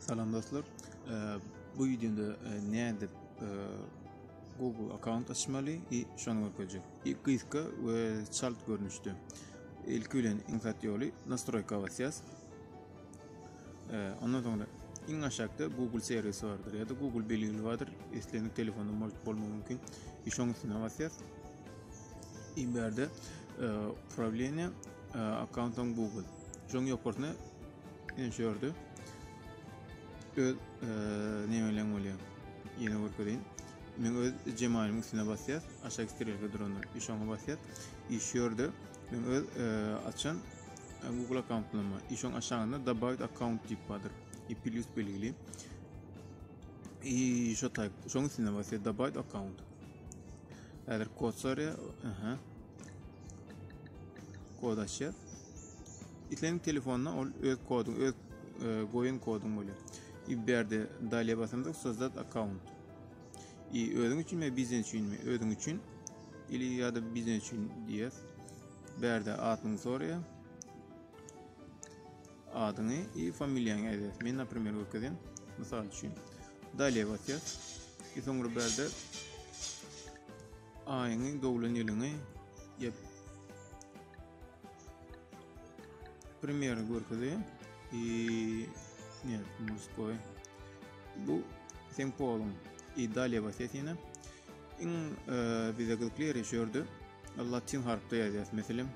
Salam dostlar. Bu videoda ne edip Google account açmalı şunu göreceğiz. İlk kıyıska ve çalt görünüştü. İlk ülen insat yolu настройка basacağız. Ondan sonra en aşağıda Google servisi vardır ya da Google belirli vardır. İsteyen telefonda mevcut olma mümkün. Şunun üstüne basacağız. İmberde upravление аккаунтом Google. Şunun yukarısına inşördü. Nemeler oluyor. Yeni görküdeyin. Men öz Gmail'in üstüne basacağız. Aşağı strelke durumda işona basacağız. İşiyordu. Men öz açan Google account'lama. İşon aşağında добавить account tip vardır. Plus belirli. Şu type. Şonun üstüne basacağız. Добавить account. Eğer kod soruyor. Kod açacağız. İtlerin telefonuna öz kodun, öz goyun kodun oluyor. İberde dalya basımda sözdat account. Ödün için mi biznes için mi? Ödün için ili ya da biznes için diyez. Berde adını soruyor. Adını familyanı edez. Ben например bakıyorum. Misal için dalya basacağız. Sonra berde ayını doğulan yılını yap. Примеры görküde нет, мужской. Bu sen kolun dalya basıyorsun. Bize klikler şurada Latin harfte yazıyoruz. Mesela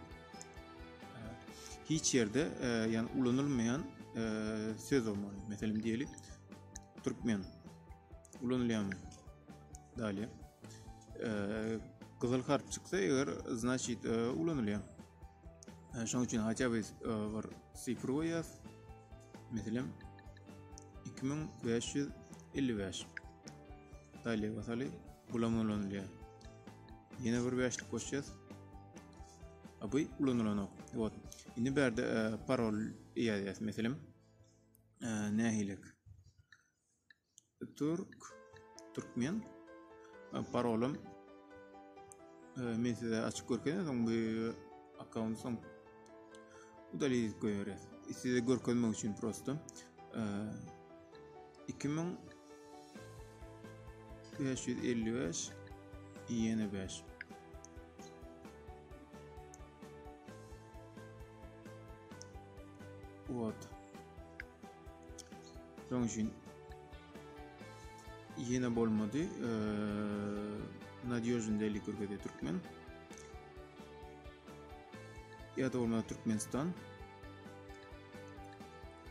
hiç yerde yani kullanılmayan söz olmalı. Mesela diyelim Türkmen kullanılamıyor. Dalya kızıl harf çıksa eğer значит kullanılıyor. Şunun için хотя бы var sıfır koyuyoruz. Mesela 2555. Dalya basalı kullanılıyor. Yine bir beşlik koşacağız. Abi kullanılıyor. Evet. Şimdi berde parol yazıyoruz. Mesela nehilik. Türkmen parolum mesela açık görken bu account son udalıyı koyuyoruz. Size görmek için prosto 2555 yeni 5. Вот. Son için yeni olmadı. Надежный delik ülkede Türkmen. Ya da olmadı Türkmenistan.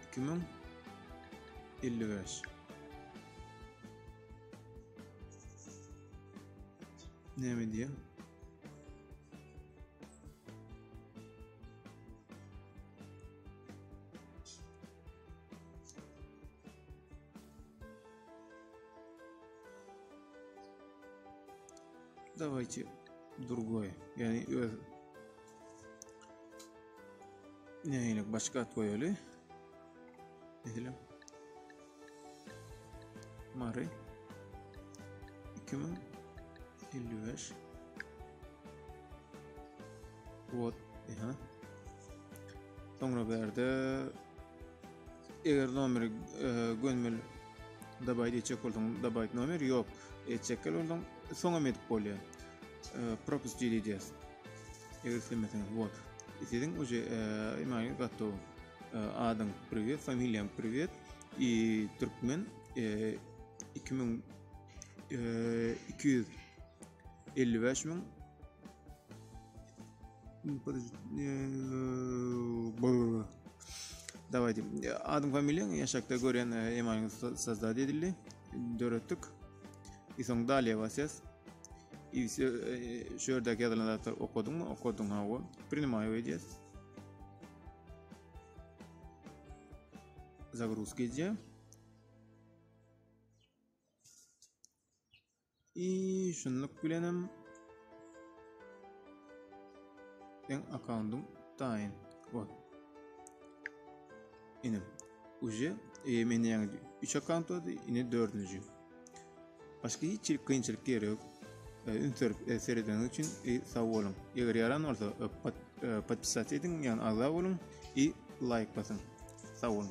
2055. Ne mi diye? Давайте другое. Yani neyle başka at koyalım. Mesela Mare 2055 вот sonra berde eğer numara gönmel dabaydı çek oldum dabaydı numara yok çekel oldum sonra metip oluyor propus diyeceğiz eğer mesela вот istedin уже имею готово Adam привет, фамилиям привет и Türkmen 2255 bin Давайте. Adım familiyan yaşakta gören emanet sazda edildi. Dörttük. İson dalya basacağız. Şuradaki adını okudun mu? Okudun hava. Принимаю edeceğiz. Загрузки идея. И şunluk bilenim. Ben account'um tayin. Вот. Yine уже men yani 3 account oldu. Yine 4. Başka hiç kıyınçılık yeri yok. Ünter seriden için sağ olun. Eğer yaran olsa подписать edin yani ağla olun. И like basın. Sağ olun.